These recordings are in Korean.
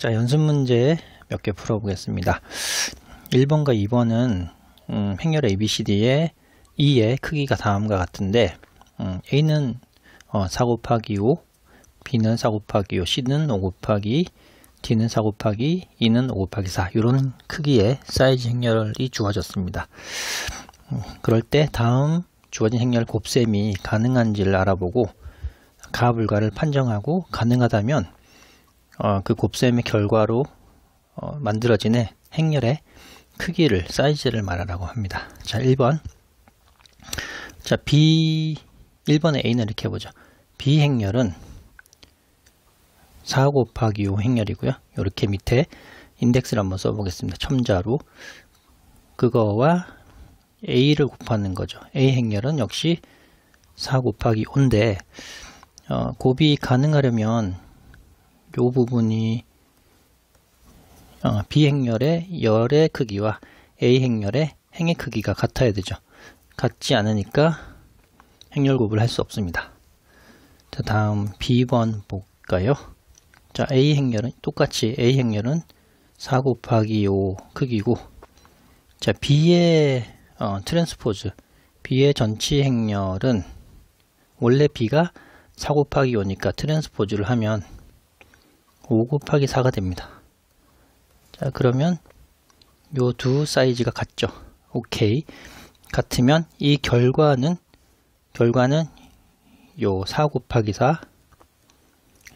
자, 연습 문제 몇 개 풀어보겠습니다. 1번과 2번은 행렬 ABCD의 E의 크기가 다음과 같은데 A는 4 곱하기 5, B는 4 곱하기 5, C는 5 곱하기 2, D는 4 곱하기 2는 5 곱하기 4 이런 크기의 사이즈 행렬이 주어졌습니다. 그럴 때 다음 주어진 행렬 곱셈이 가능한지를 알아보고 가불가를 판정하고 가능하다면 그 곱셈의 결과로 만들어지는 행렬의 크기를, 사이즈를 말하라고 합니다. 자, 1번. 자, 1번의 A는 이렇게 해보죠. B 행렬은 4 곱하기 5 행렬이고요. 이렇게 밑에 인덱스를 한번 써보겠습니다. 첨자로. 그거와 A를 곱하는 거죠. A 행렬은 역시 4 곱하기 5인데, 곱이 가능하려면 요 부분이 B 행렬의 열의 크기와 A 행렬의 행의 크기가 같아야 되죠. 같지 않으니까 행렬 곱을 할 수 없습니다. 자, 다음 B번 볼까요? 자, A 행렬은 똑같이 A 행렬은 4 곱하기 5 크기고, 자, B의 트랜스포즈, B의 전치 행렬은 원래 B가 4 곱하기 5니까 트랜스포즈를 하면 5 곱하기 4가 됩니다. 자, 그러면 요 두 사이즈가 같죠. 오케이. 같으면 이 결과는 요 4 곱하기 4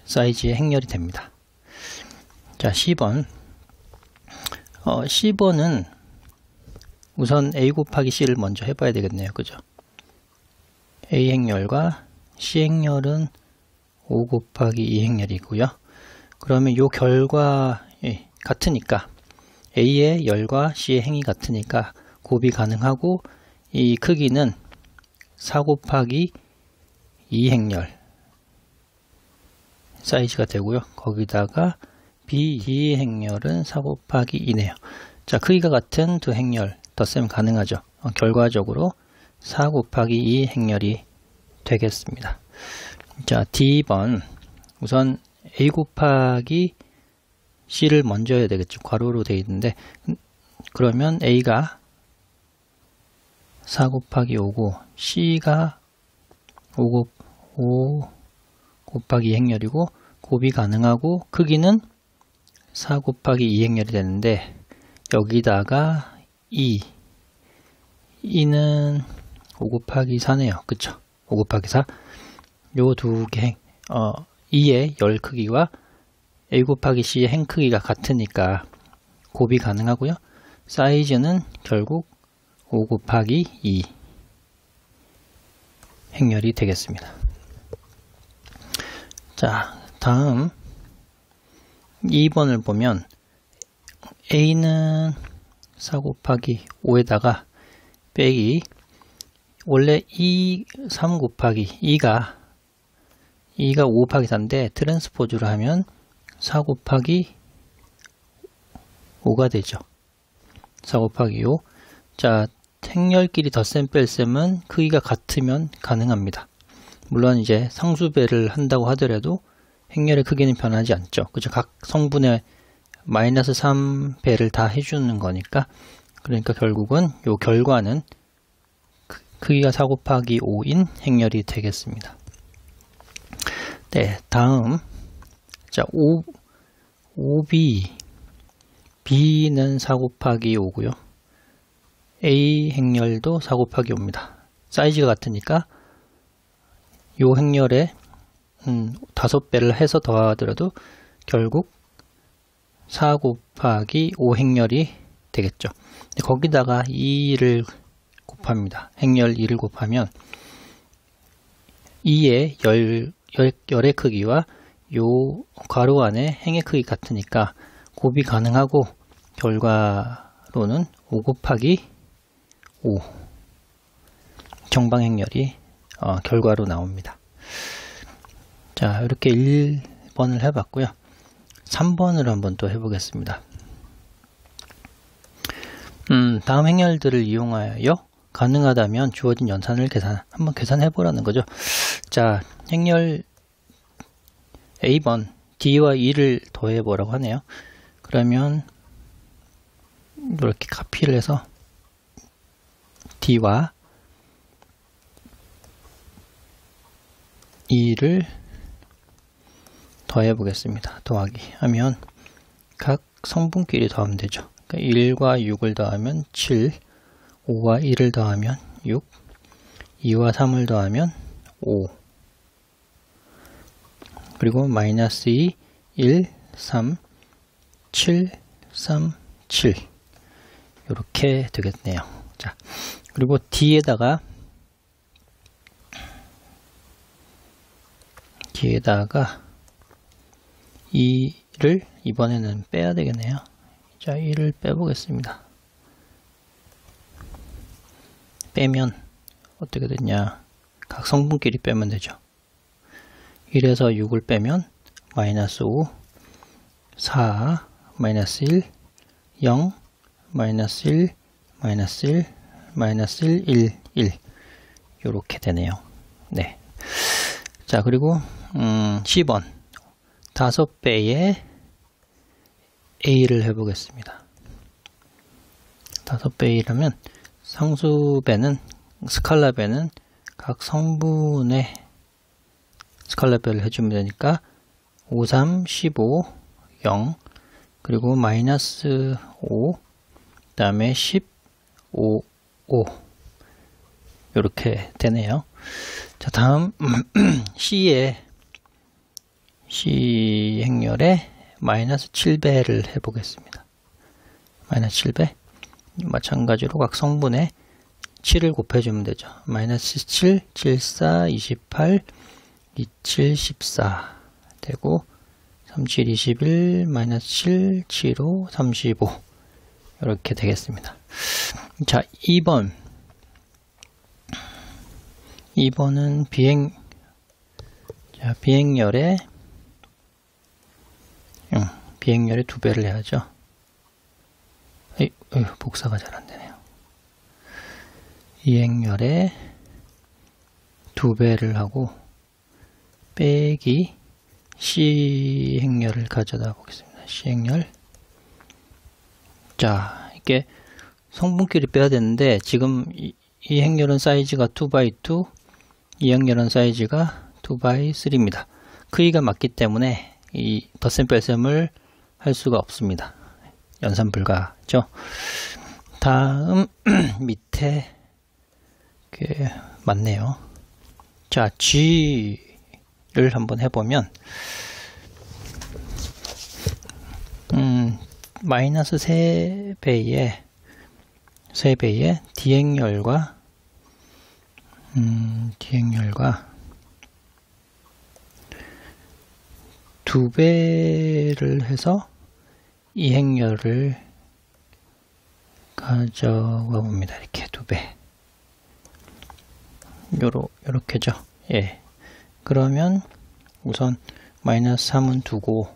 사이즈의 행렬이 됩니다. 자, 10번. 10번은 우선 A 곱하기 C를 먼저 해봐야 되겠네요. 그죠? A 행렬과 C 행렬은 5 곱하기 2 행렬이고요. 그러면 요 결과 같으니까 A의 열과 C의 행이 같으니까 곱이 가능하고, 이 크기는 4 곱하기 2 행렬 사이즈가 되고요. 거기다가 B 행렬은 4 곱하기 2네요. 자, 크기가 같은 두 행렬 덧셈 가능하죠. 결과적으로 4 곱하기 2 행렬이 되겠습니다. 자, D번. 우선 A 곱하기 C를 먼저 해야 되겠죠. 괄호로 되어 있는데, 그러면 A가 4 곱하기 5고 C가 5 곱하기 2 행렬이고 곱이 가능하고 크기는 4 곱하기 2 행렬이 되는데, 여기다가 2는 5 곱하기 4네요. 그쵸? 5 곱하기 4. 요 두 개 2의 열 크기와 A 곱하기 C의 행 크기가 같으니까 곱이 가능하고요. 사이즈는 결국 5 곱하기 2 행렬이 되겠습니다. 자, 다음 2번을 보면 A는 4 곱하기 5에다가 빼기, 원래 3 곱하기 2가 5 곱하기 4인데 트랜스포즈를 하면 4 곱하기 5가 되죠. 4 곱하기 5. 자, 행렬끼리 덧셈 뺄셈은 크기가 같으면 가능합니다. 물론 이제 상수배를 한다고 하더라도 행렬의 크기는 변하지 않죠. 그죠? 각 성분의 마이너스 3배를 다 해주는 거니까. 그러니까 결국은 요 결과는 크기가 4 곱하기 5인 행렬이 되겠습니다. 네, 다음. 자, B는 4 곱하기 5고요. A 행렬도 4 곱하기 5입니다. 사이즈가 같으니까 요 행렬에 5배를 해서 더하더라도 결국 4 곱하기 5 행렬이 되겠죠. 거기다가 2를 곱합니다. 행렬 2를 곱하면 2의 열의 크기와 요 괄호 안에 행의 크기 같으니까 곱이 가능하고 결과로는 5 곱하기 5 정방행렬이 결과로 나옵니다. 자, 이렇게 1번을 해봤고요. 3번을 한번 또 해보겠습니다. 다음 행렬들을 이용하여 가능하다면 주어진 연산을 한번 계산해 보라는 거죠. 자, 행렬 A번 D와 E를 더해 보라고 하네요. 그러면 이렇게 카피를 해서 D와 E를 더해 보겠습니다. 더하기 하면 각 성분끼리 더하면 되죠. 그러니까 1과 6을 더하면 7, 5와 1을 더하면 6, 2와 3을 더하면 5, 그리고 마이너스 2, 1, 3, 7, 3, 7 이렇게 되겠네요. 자, 그리고 D에다가 E를 이번에는 빼야 되겠네요. 자, 1을 빼보겠습니다. 빼면 어떻게 되냐, 각 성분끼리 빼면 되죠. 1에서 6을 빼면 마이너스 5, 4, 마이너스 1, 0, 마이너스 1, 마이너스 1, 마이너스 1, 1, 1 이렇게 되네요. 네. 자, 그리고 10번 5배의 A를 해보겠습니다. 5배 A라면 상수배는 스칼라배는 각 성분의 스칼라배를 해주면 되니까 5, 3, 15, 0 그리고 마이너스 5 그 다음에 10, 5, 5 이렇게 되네요. 자, 다음 C 행렬에 마이너스 7배를 해보겠습니다. 마이너스 7배 마찬가지로 각 성분에 7을 곱해주면 되죠. 마이너스 7, 74, 28, 27, 14 되고 37, 21, 마이너스 7, 75, 35 이렇게 되겠습니다. 자, 2번은 비행열에 비행열에 2배를 해야죠. 복사가 잘 안되네요. 비행열에 2배를 하고 빼기 C행열을 가져다 보겠습니다. C행열. 자, 이게 성분끼리 빼야 되는데 지금 이 행열은 사이즈가 2x2, 이 행열은 사이즈가 2x3입니다. 크기가 맞기 때문에 이 덧셈 뺄셈을 할 수가 없습니다. 연산 불가죠. 다음 밑에 맞네요. 자, G를 한번 해보면 마이너스 3배의 D행열과 D행열과 2배를 해서 이 행렬을 가져와 봅니다. 이렇게 2배. 요렇게죠. 예. 그러면 우선 마이너스 3은 두고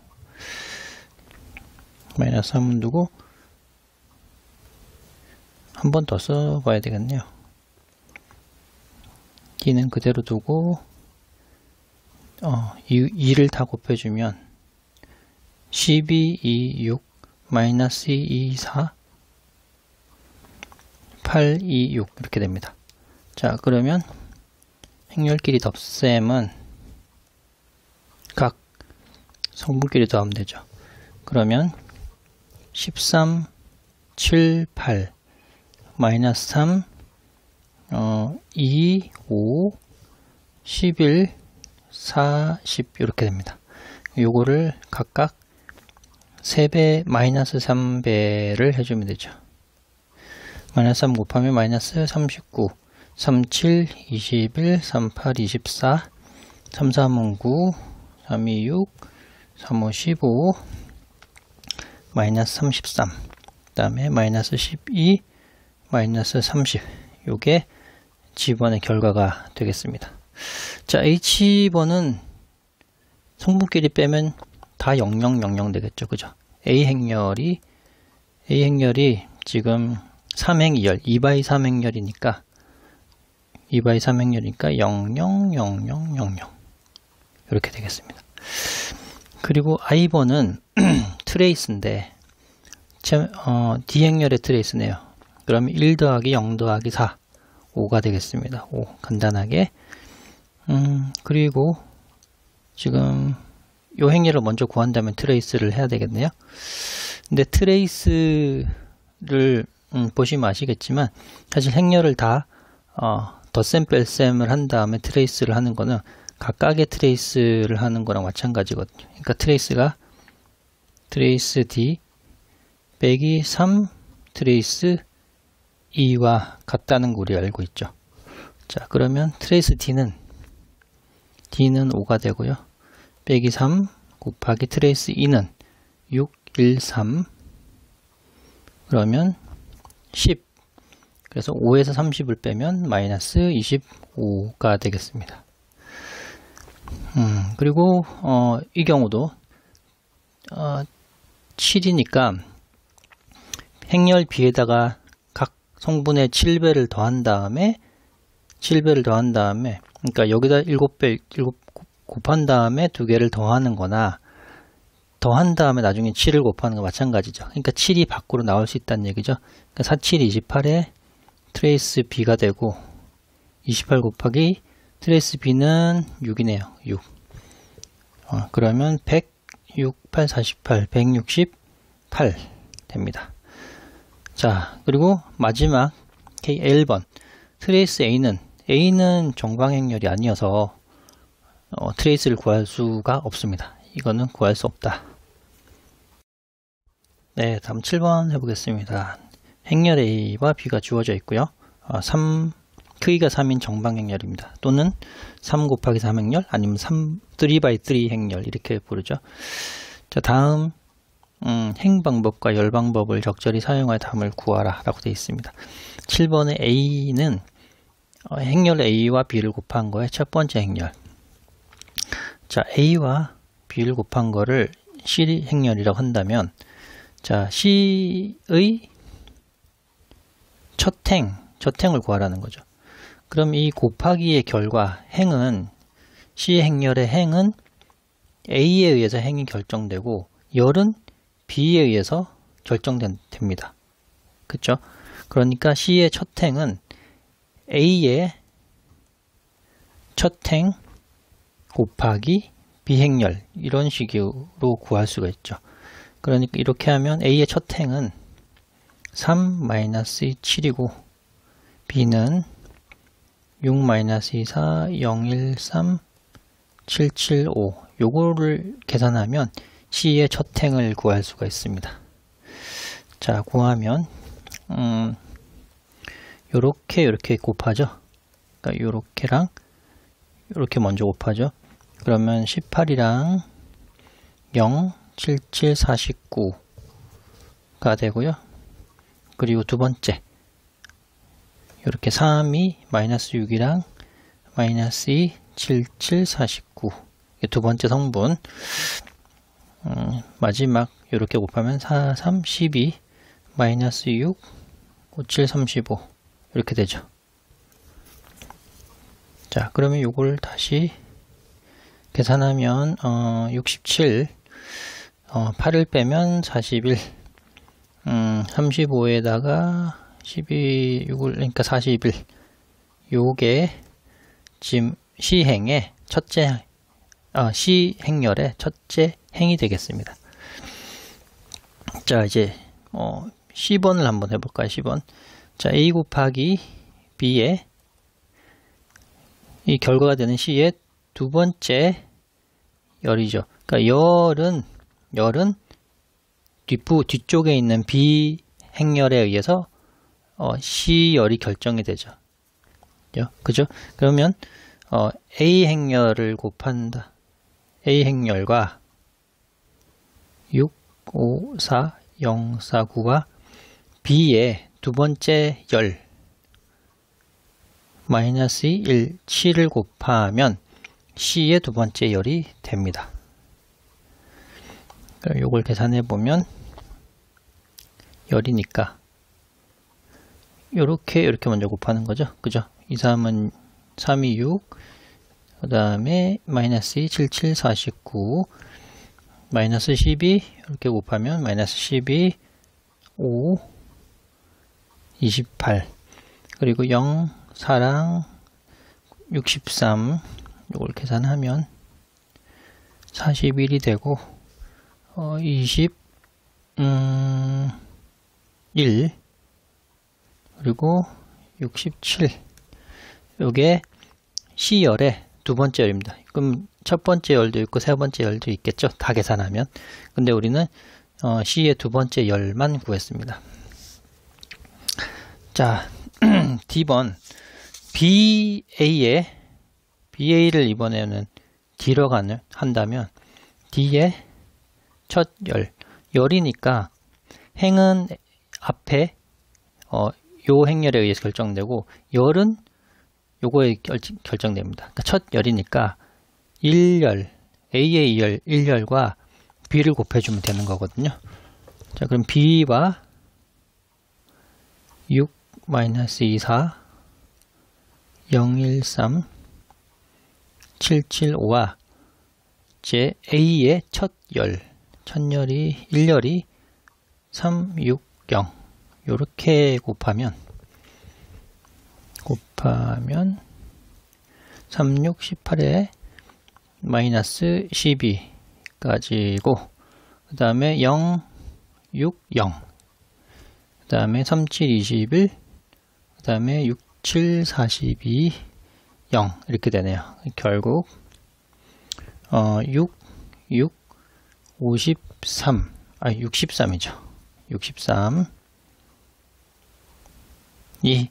한 번 더 써봐야 되겠네요. D는 그대로 두고 2를 다 곱해주면 12, 2, 6, 마이너스 2, 4, 8, 2, 6 이렇게 됩니다. 자, 그러면 행렬끼리 덧셈은 각 성분끼리 더하면 되죠. 그러면 13, 7, 8 마이너스 3, 2, 5, 11, 40 이렇게 됩니다. 요거를 각각 3배, 마이너스 3배를 해주면 되죠. 마이너스 3 곱하면 마이너스 39, 37, 21, 38, 24, 3, 3은 9, 3, 2, 6, 3, 5, 15, 마이너스 33, 그 다음에 마이너스 12, 마이너스 30 요게 G번의 결과가 되겠습니다. 자, H번은 성분끼리 빼면 다 0000 되겠죠. 그죠? A 행렬이 지금 3행렬 2x3 행렬이니까 000000 이렇게 되겠습니다. 그리고 i번은 트레이스인데 D행렬의 트레이스네요. 그러면 1 더하기 0 더하기 4 5가 되겠습니다. 5 간단하게. 그리고 지금 요 행렬을 먼저 구한다면 트레이스를 해야 되겠네요. 근데 트레이스를 보시면 아시겠지만 사실 행렬을 다 덧셈 뺄셈을 한 다음에 트레이스를 하는 거는 각각의 트레이스를 하는 거랑 마찬가지거든요. 그러니까 트레이스가 트레이스 D 빼기 3 트레이스 E와 같다는 거 우리 알고 있죠. 자, 그러면 트레이스 D는 5가 되고요. 빼기 3 곱하기 트레이스 E는 6, 1, 3 그러면 10 그래서 5에서 30을 빼면 마이너스 25가 되겠습니다. 그리고 이 경우도 7이니까 행렬 B에다가 각 성분의 7배를 더한 다음에 그러니까 여기다 7 곱한 다음에 2개를 더하는 거나 더한 다음에 나중에 7을 곱하는 거 마찬가지죠. 그러니까 7이 밖으로 나올 수 있다는 얘기죠. 그러니까 4, 7, 28에 트레이스 B가 되고 28 곱하기 트레이스 B는 6이네요. 6. 그러면 100, 6, 8, 48, 168 됩니다. 자, 그리고 마지막 K1번 트레이스 A는 정방행렬이 아니어서 트레이스를 구할 수가 없습니다. 이거는 구할 수 없다. 네, 다음 7번 해보겠습니다. 행렬 A와 B가 주어져 있고요. 크기가 3인 정방행렬입니다. 또는 3 곱하기 3 행렬 아니면 3 by 3 행렬 이렇게 부르죠. 자, 다음 행방법과 열방법을 적절히 사용하여 답을 구하라 라고 되어 있습니다. 7번의 A는 행렬 A와 B를 곱한 거의 첫 번째 행렬. 자, A와 B를 곱한 거를 C 행렬이라고 한다면 자, C의 첫 행을 구하라는 거죠. 그럼 이 곱하기의 결과 행은 C 행렬의 행은 A에 의해서 행이 결정되고 열은 B에 의해서 결정됩니다. 그렇죠? 그러니까 C의 첫 행은 A의 첫 행 곱하기 B 행렬 이런 식으로 구할 수가 있죠. 그러니까 이렇게 하면 A의 첫 행은 3-7이고 B는 6-24, 013, 775 요거를 계산하면 C의 첫 행을 구할 수가 있습니다. 자, 구하면 요렇게 곱하죠. 그러니까 요렇게랑 요렇게 먼저 곱하죠. 그러면 18이랑 0, 77, 49가 되고요. 그리고 두 번째 이렇게 3이 마이너스 6이랑 마이너스 2, 77, 49 두 번째 성분 마지막 이렇게 곱하면 4, 3, 12 마이너스 6, 5, 7, 35 이렇게 되죠. 자, 그러면 요걸 다시 계산하면 67 8을 빼면 41 35에다가 12 6을 그러니까 41 요게 지금 C행의 첫째 C행렬의 첫째 행이 되겠습니다. 자, 이제 10번을 한번 해볼까요? 10번. 자, A 곱하기 B의 이 결과가 되는 C의 두 번째 열이죠. 그러니까 열은 뒤쪽에 있는 B 행렬에 의해서 C 열이 결정이 되죠. 그죠? 그러면 A 행렬을 곱한다. A 행렬과 6, 5, 4, 0, 4, 9와 B의 두 번째 열 마이너스 1, 7을 곱하면 C의 두 번째 열이 됩니다. 요걸 계산해 보면 열이니까 요렇게 먼저 곱하는 거죠. 그죠? 2, 3은 3이 6, 그 다음에 마이너스 2, 7, 7, 49 마이너스 12 이렇게 곱하면 마이너스 12 5 28 그리고 0 4랑 63 이걸 계산하면 41이 되고 21 그리고 67 요게 C열의 두 번째 열입니다. 그럼 첫 번째 열도 있고 세 번째 열도 있겠죠. 다 계산하면. 근데 우리는 C의 두 번째 열만 구했습니다. 자, D번 BA를 이번에는 D로 한다면 D의 첫 열이니까 행은 앞에 요 행열에 의해서 결정되고 열은 요거에 결정됩니다. 그러니까 첫 열이니까 1열 A의 2열 1열과 B를 곱해주면 되는 거거든요. 자, 그럼 B와 6 24 013 775와 제 A의 첫 열이 1열이 360 요렇게 곱하면 36, 18에 마이너스 12까지고 그 다음에 0, 6, 0 그 다음에 3, 7, 21 그 다음에 6, 7, 42 0 이렇게 되네요. 결국 6, 53 63이죠. 63 이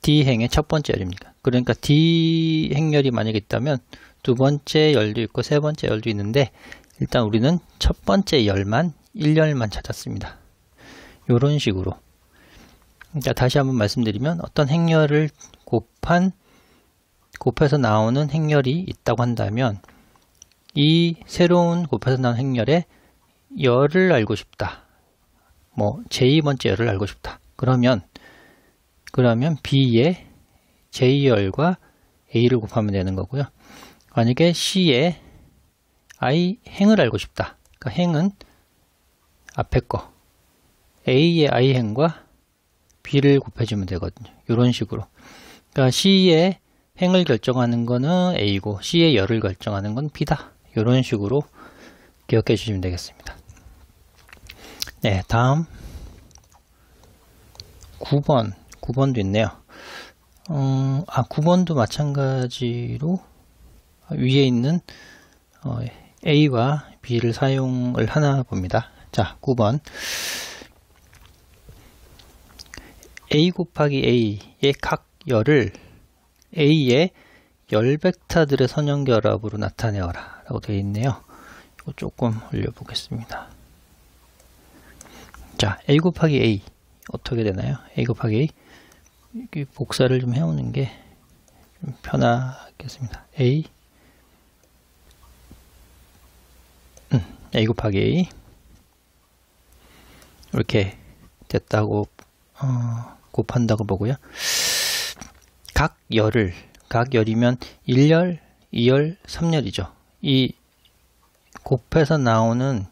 D행의 첫 번째 열입니다. 그러니까 D행열이 만약에 있다면 두 번째 열도 있고 세 번째 열도 있는데 일단 우리는 첫 번째 열만 1열만 찾았습니다. 이런 식으로. 그러니까 다시 한번 말씀드리면 어떤 행열을 곱해서 나오는 행열이 있다고 한다면 이 새로운 곱해서 나온 행열의 열을 알고 싶다. 뭐 제2번째 열을 알고 싶다. 그러면 B의 J열과 A를 곱하면 되는 거고요. 만약에 C의 I 행을 알고 싶다. 그러니까 행은 앞에 거 A의 I 행과 B를 곱해주면 되거든요. 이런 식으로. 그러니까 C의 행을 결정하는 거는 A고 C의 열을 결정하는 건 B다. 이런 식으로 기억해 주시면 되겠습니다. 네, 다음 9번도 있네요. 9번도 마찬가지로 위에 있는 A와 B를 사용을 하나 봅니다. 자, 9번 A 곱하기 A의 각 열을 A의 열 벡터들의 선형결합으로 나타내어라 라고 되어 있네요. 이거 조금 올려보겠습니다. 자, A 곱하기 A 어떻게 되나요? A 곱하기 A 여기 복사를 좀 해오는 게 좀 편하겠습니다. A 곱하기 A 이렇게 됐다고 곱한다고 보고요. 각 열이면 1열, 2열, 3열이죠. 이 곱해서 나오는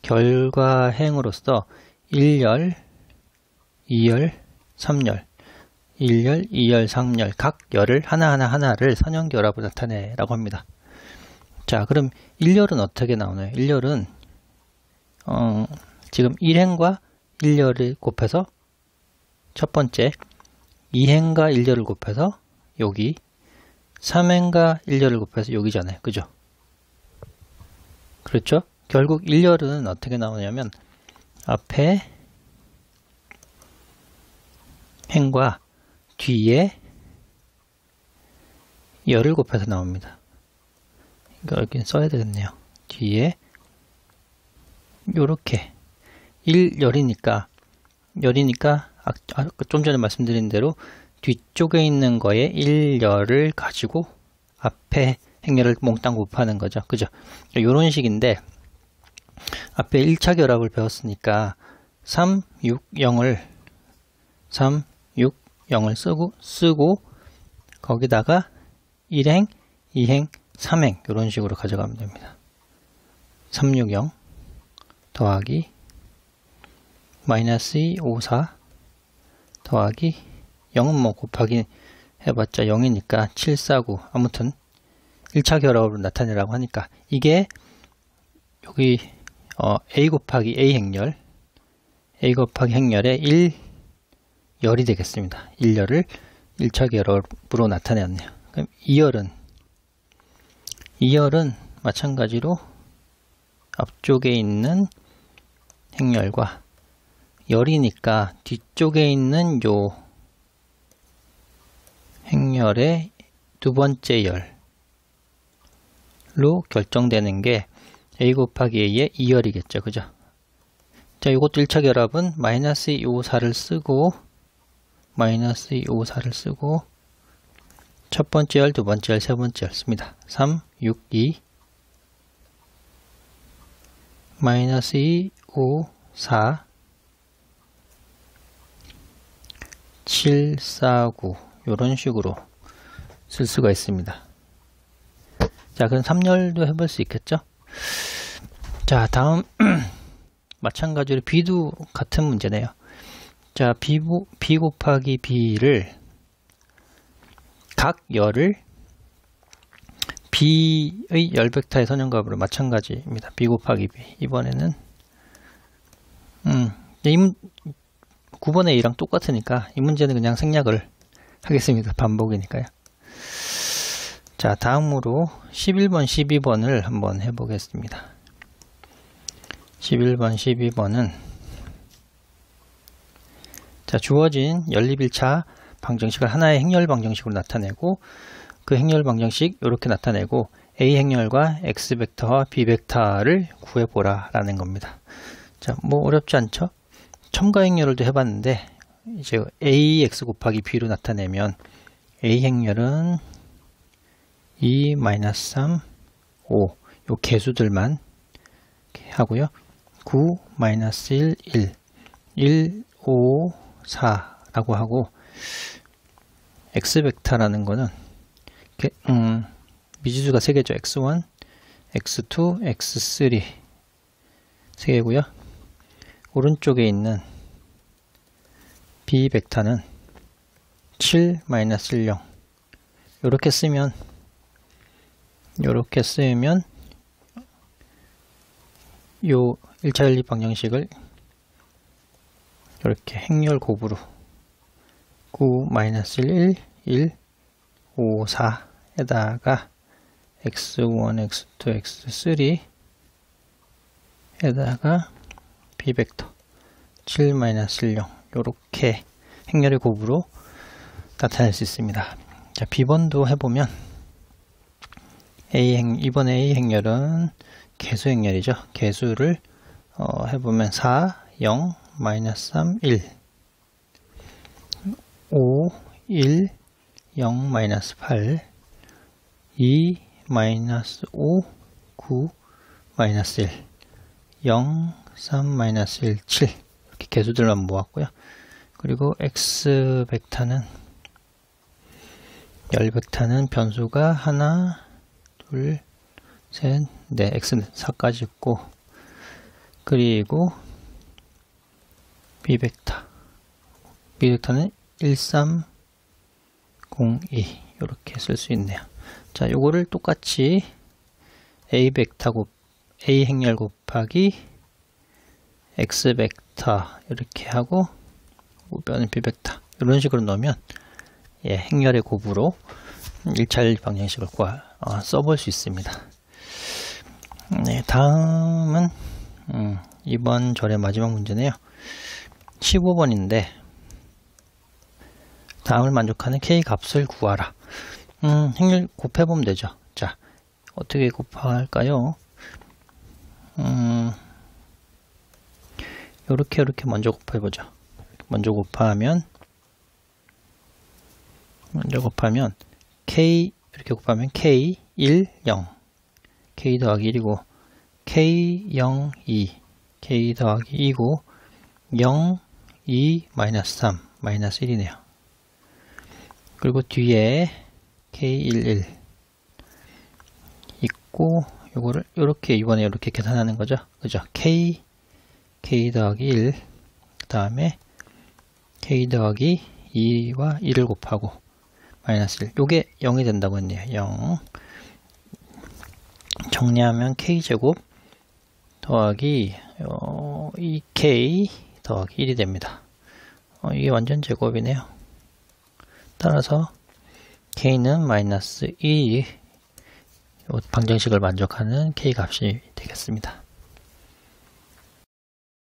결과행으로서 1열, 2열, 3열 1열, 2열, 3열 각 열을 하나를 선형결합으로 나타내라고 합니다. 자, 그럼 1열은 어떻게 나오나요? 1열은 지금 1행과 1열을 곱해서 첫 번째 2행과 1열을 곱해서 여기 3행과 1열을 곱해서 여기잖아요. 그죠? 그렇죠? 결국 1열은 어떻게 나오냐면 앞에 행과 뒤에 열을 곱해서 나옵니다. 그러니까 여기 써야 되겠네요. 뒤에 요렇게 1열이니까 좀 전에 말씀드린 대로 뒤쪽에 있는 거에 1열을 가지고 앞에 행렬을 몽땅 곱하는 거죠. 그죠? 요런 식인데 앞에 1차 결합을 배웠으니까 3, 6, 0을 쓰고 거기다가 1행, 2행, 3행 이런 식으로 가져가면 됩니다. 360 더하기 마이너스 2, 5, 4 더하기 0은 뭐 곱하기 해봤자 0이니까 7, 4, 9 아무튼 1차 결합으로 나타내라고 하니까 이게 여기 A 곱하기 A 행렬 A 곱하기 행렬의 1열이 되겠습니다. 1열을 1차 결합으로 나타내었네요. 그럼 2열은 마찬가지로 앞쪽에 있는 행렬과 열이니까 뒤쪽에 있는 요 행렬의 두 번째 열로 결정되는 게 A 곱하기 A의 2열이겠죠. 그죠? 자, 이것도 1차 결합은 마이너스 2, 5, 4를 쓰고 마이너스 2, 5, 4를 쓰고 첫 번째 열, 두 번째 열, 세 번째 열 씁니다. 3, 6, 2 마이너스 2, 5, 4 7, 4, 9 이런 식으로 쓸 수가 있습니다. 자, 그럼 3열도 해볼 수 있겠죠? 자, 다음 마찬가지로 B도 같은 문제네요. 자, B 곱하기 B를 각 열을 B의 열 벡터의 선형값으로 마찬가지입니다. B 곱하기 B. 이번에는 9번의 A랑 똑같으니까 이 문제는 그냥 생략을 하겠습니다. 반복이니까요. 자, 다음으로 11번, 12번을 한번 해보겠습니다. 11번, 12번은 자, 주어진 연립 1차 방정식을 하나의 행렬 방정식으로 나타내고 그 행렬 방정식 이렇게 나타내고 A 행렬과 X 벡터와 B 벡터를 구해보라 라는 겁니다. 자, 뭐 어렵지 않죠? 첨가 행렬을도 해봤는데 이제 AX 곱하기 B로 나타내면 A 행렬은 2, 3, 5 요 개수들만 하고요. 9, 1, 1, 1, 5, 4라고 하고 X 벡터라는 거는 미지수가 3개죠. X1, X2, X3 3개고요. 오른쪽에 있는 B 벡터는 7, 1, 0 이렇게 쓰면 요 1차 연립 방정식을 이렇게 행렬 곱으로 9, 1, 1, 5, 4에다가 X1, X2, X3 에다가 B 벡터 7, 0 이렇게 행렬의 곱으로 나타낼 수 있습니다. 자, B번도 해보면 이번에 A 행렬은 개수 행렬이죠. 개수를 해보면 4, 0, 3, 1 5, 1, 0, 8 2, 5, 9, 1 0, 3, 1, 7 이렇게 개수들만 모았고요. 그리고 X 벡터는 열 벡터는 변수가 하나, 둘, 셋, 넷, X는 4까지 있고 그리고 B 벡터는 1, 3, 0, 2 이렇게 쓸 수 있네요. 자, 요거를 똑같이 A 행렬 곱하기 X 벡터 이렇게 하고 우변은 B 벡터 이런 식으로 넣으면 행렬의 곱으로 1차 방정식을 써볼 수 있습니다. 네, 다음은 이번 절의 마지막 문제네요. 15번인데 다음을 만족하는 K 값을 구하라. 행렬 곱해보면 되죠. 자, 어떻게 곱할까요? 이렇게 먼저 곱해보죠. 먼저 곱하면 K 이렇게 곱하면 K 1, 0 K 더하기 1이고 K 0, 2 K 더하기 2고 0, 2, 3 1이네요. 그리고 뒤에 K 1, 1 있고 요거를 요렇게 이번에 이렇게 계산하는 거죠. 그죠? k 더하기 1, 그 다음에 k 더하기 2와 1을 곱하고 마이너스 1. 요게 0이 된다고 했네요. 0. 정리하면 k제곱 더하기 2k 더하기 1이 됩니다. 이게 완전 제곱이네요. 따라서 k는 마이너스 2, 방정식을 만족하는 k 값이 되겠습니다.